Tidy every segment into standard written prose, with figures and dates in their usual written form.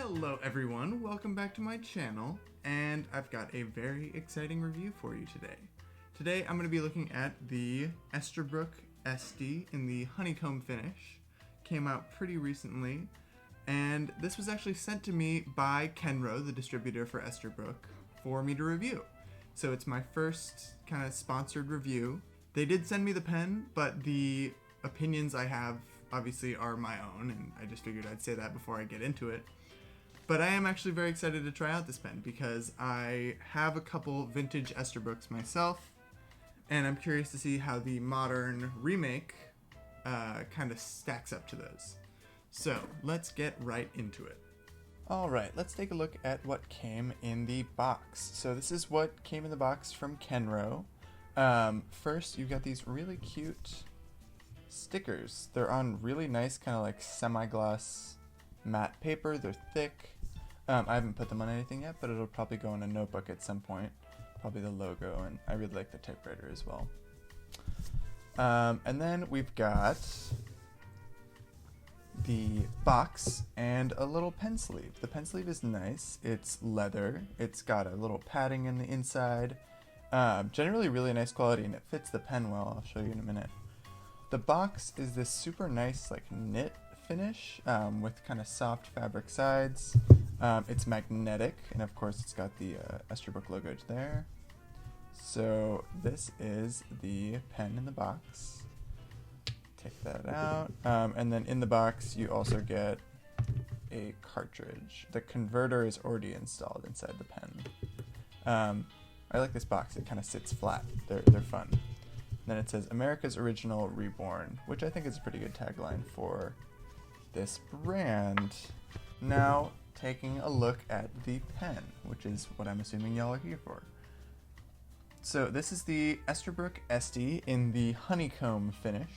Hello everyone, welcome back to my channel, and I've got a very exciting review for you today. Today I'm going to be looking at the Esterbrook Estie in the Honeycomb finish. Came out pretty recently, and this was actually sent to me by Kenro, the distributor for Esterbrook, for me to review. So it's my first kind of sponsored review. They did send me the pen, but the opinions I have obviously are my own, and I just figured I'd say that before I get into it. But I am actually very excited to try out this pen because I have a couple vintage Esterbrooks myself, and I'm curious to see how the modern remake kind of stacks up to those. So let's get right into it. Alright, let's take a look at what came in the box. So this is what came in the box from Kenro. First, you've got these really cute stickers. They're on really nice kind of like semi-gloss matte paper. They're thick. I haven't put them on anything yet, but it'll probably go in a notebook at some point. Probably the logo, and I really like the typewriter as well. And then we've got the box and a little pen sleeve. The pen sleeve is nice. It's leather. It's got a little padding in the inside. Generally really nice quality, and it fits the pen well. I'll show you in a minute. The box is this super nice like knit finish with kind of soft fabric sides. It's magnetic, and of course it's got the Esterbrook logo there. So this is the pen in the box. Take that out. And then in the box you also get a cartridge. The converter is already installed inside the pen. I like this box. It kind of sits flat. They're fun. Then it says America's Original Reborn, which I think is a pretty good tagline for this brand. Now, taking a look at the pen, which is what I'm assuming y'all are here for. So this is the Esterbrook Estie in the Honeycomb finish.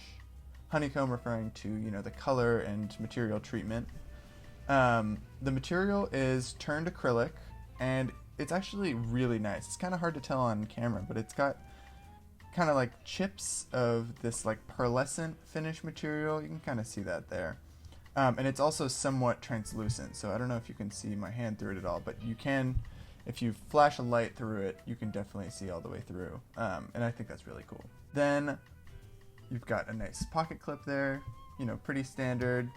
Honeycomb referring to, you know, the color and material treatment. The material is turned acrylic, and it's actually really nice. It's kind of hard to tell on camera, but it's got kind of like chips of this like pearlescent finish material. You can kind of see that there. And it's also somewhat translucent, so I don't know if you can see my hand through it at all, but you can, if you flash a light through it, you can definitely see all the way through. And I think that's really cool. Then you've got a nice pocket clip there, you know, pretty standard,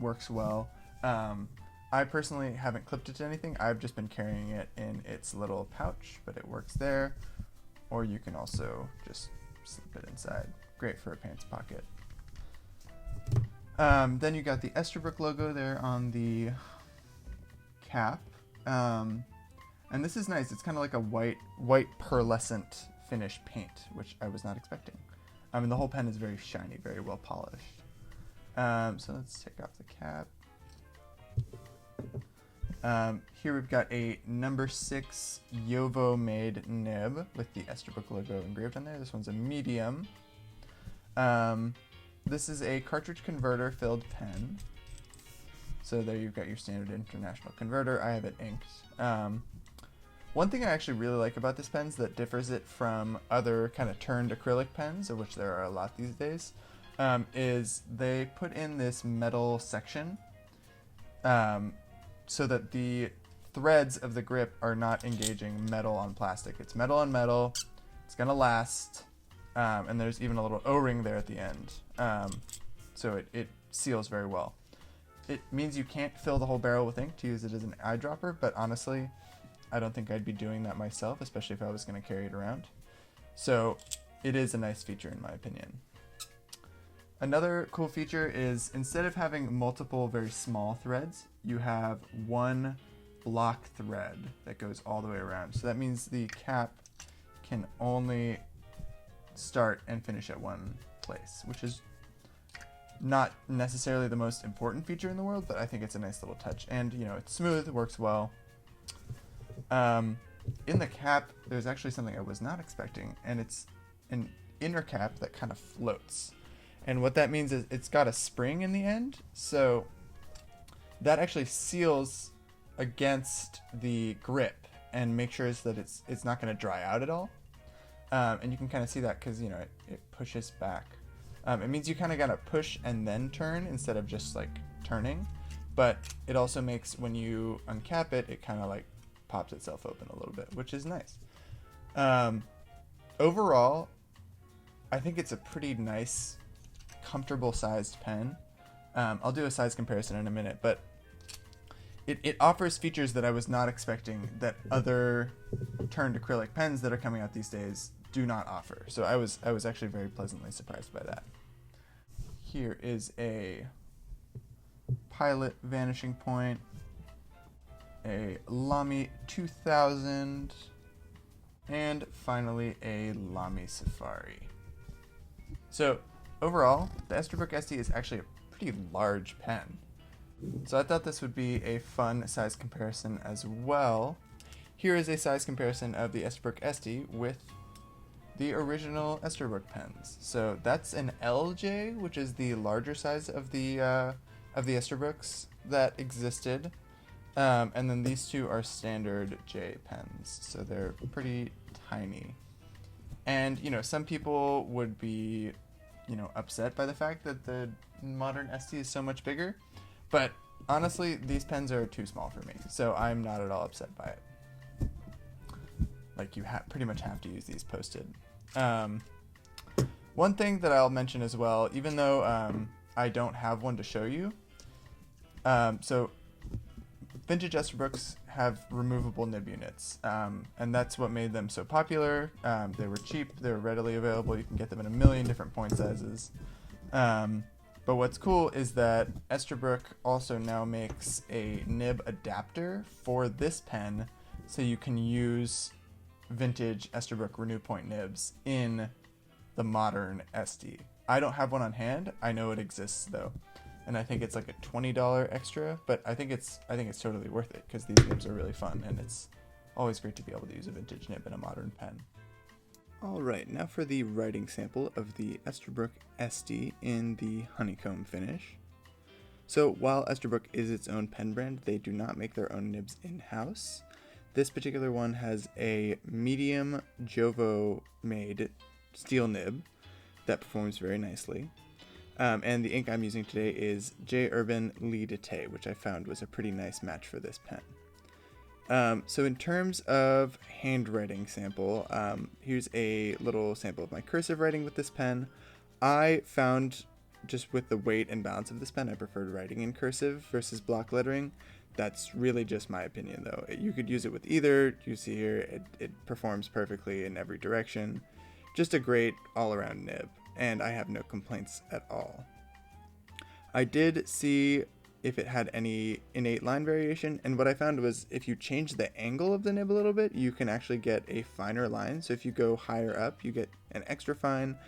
works well. I personally haven't clipped it to anything. I've just been carrying it in its little pouch, but it works there. Or you can also just slip it inside. Great for a pants pocket. Then you got the Esterbrook logo there on the cap. And this is nice. It's kind of like a white pearlescent finish paint, which I was not expecting. And the whole pen is very shiny, very well polished. So let's take off the cap. Here we've got a number 6 Yovo made nib with the Esterbrook logo engraved on there. This one's a medium. This is a cartridge converter filled pen. So there you've got your standard international converter. I have it inked. One thing I actually really like about this pen that differs it from other kind of turned acrylic pens, of which there are a lot these days, is they put in this metal section so that the threads of the grip are not engaging metal on plastic. It's metal on metal. It's gonna last. And there's even a little O-ring there at the end. So it seals very well. It means you can't fill the whole barrel with ink to use it as an eyedropper, but honestly, I don't think I'd be doing that myself, especially if I was going to carry it around. So it is a nice feature in my opinion. Another cool feature is instead of having multiple very small threads, you have one block thread that goes all the way around. So that means the cap can only start and finish at one place, which is not necessarily the most important feature in the world, but I think it's a nice little touch. And you know, it's smooth, it works well. In the cap, there's actually something I was not expecting, and it's an inner cap that kind of floats. And what that means is it's got a spring in the end, so that actually seals against the grip and makes sure that it's not going to dry out at all. And you can kind of see that because, you know, it pushes back. It means you kind of got to push and then turn instead of just like turning. but it also makes, when you uncap it, it kind of like pops itself open a little bit, which is nice. Overall, I think it's a pretty nice, comfortable sized pen. I'll do a size comparison in a minute, but it offers features that I was not expecting that other turned acrylic pens that are coming out these days do not offer. So I was actually very pleasantly surprised by that. Here is a Pilot Vanishing Point, a Lamy 2000, and finally a Lamy Safari. So overall, the Esterbrook Estie is actually a pretty large pen. So I thought this would be a fun size comparison as well. Here is a size comparison of the Esterbrook Estie with the original Esterbrook pens. So that's an LJ, which is the larger size of the Esterbrooks that existed. And then these two are standard J pens, so they're pretty tiny. And, you know, some people would be, you know, upset by the fact that the modern Estie is so much bigger. But honestly, these pens are too small for me, so I'm not at all upset by it. Like, you pretty much have to use these posted. One thing that I'll mention as well, even though I don't have one to show you, so vintage Esterbrook's have removable nib units, and that's what made them so popular. They were cheap, they were readily available, you can get them in a million different point sizes. But what's cool is that Esterbrook also now makes a nib adapter for this pen, so you can use vintage Esterbrook Renew Point nibs in the modern Estie. I don't have one on hand. I know it exists though, and I think it's like a $20 extra, but I think it's totally worth it because these nibs are really fun, and it's always great to be able to use a vintage nib in a modern pen. Alright, now for the writing sample of the Esterbrook Estie in the Honeycomb finish. So while Esterbrook is its own pen brand, they do not make their own nibs in-house. This particular one has a medium Jovo made steel nib that performs very nicely. And the ink I'm using today is J. Urban Lee Detail, which I found was a pretty nice match for this pen. So in terms of handwriting sample, here's a little sample of my cursive writing with this pen. I found, just with the weight and balance of this pen, I preferred writing in cursive versus block lettering. That's really just my opinion though. You could use it with either. You see here, it performs perfectly in every direction. Just a great all-around nib, and I have no complaints at all. I did see if it had any innate line variation, and what I found was if you change the angle of the nib a little bit, you can actually get a finer line. So if you go higher up, you get an extra fine,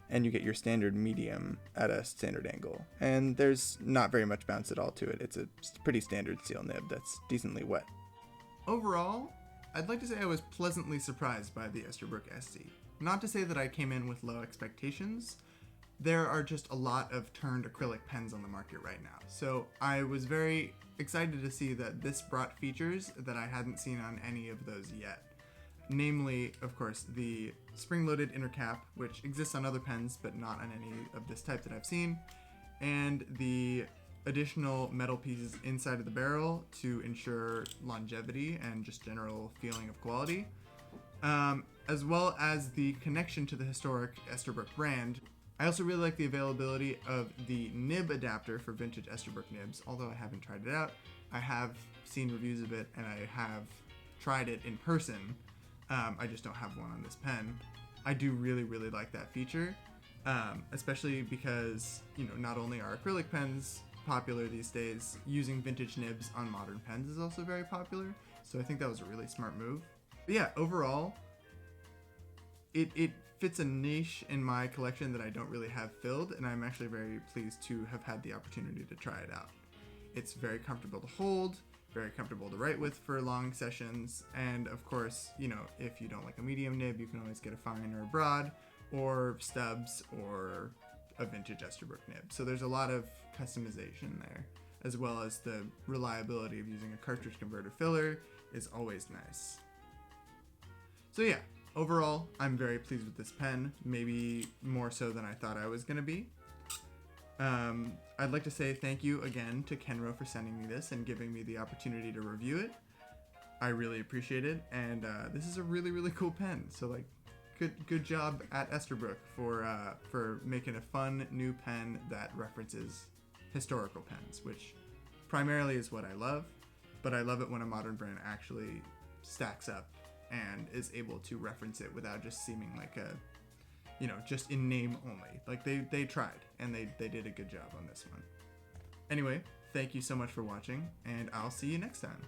and you get your standard medium at a standard angle. And there's not very much bounce at all to it. It's a pretty standard steel nib that's decently wet. Overall, I'd like to say I was pleasantly surprised by the Esterbrook Estie. Not to say that I came in with low expectations. There are just a lot of turned acrylic pens on the market right now. So I was very excited to see that this brought features that I hadn't seen on any of those yet. Namely, of course, the spring-loaded inner cap, which exists on other pens, but not on any of this type that I've seen, and the additional metal pieces inside of the barrel to ensure longevity and just general feeling of quality, as well as the connection to the historic Esterbrook brand. I also really like the availability of the nib adapter for vintage Esterbrook nibs, although I haven't tried it out. I have seen reviews of it, and I have tried it in person. I just don't have one on this pen. I do really, really like that feature, especially because, you know, not only are acrylic pens popular these days, using vintage nibs on modern pens is also very popular, so I think that was a really smart move. But yeah, overall, it fits a niche in my collection that I don't really have filled, and I'm actually very pleased to have had the opportunity to try it out. It's very comfortable to hold, very comfortable to write with for long sessions, and of course, you know, if you don't like a medium nib, you can always get a fine or a broad, or stubs, or a vintage Esterbrook nib. So there's a lot of customization there, as well as the reliability of using a cartridge converter filler is always nice. So yeah, overall, I'm very pleased with this pen, maybe more so than I thought I was going to be. I'd like to say thank you again to Kenro for sending me this and giving me the opportunity to review it. I really appreciate it, and this is a really, really cool pen. So like, good job at Esterbrook for making a fun new pen that references historical pens, which primarily is what I love. But I love it when a modern brand actually stacks up and is able to reference it without just seeming like a, just in name only. Like they tried, and they did a good job on this one. Anyway, thank you so much for watching, and I'll see you next time.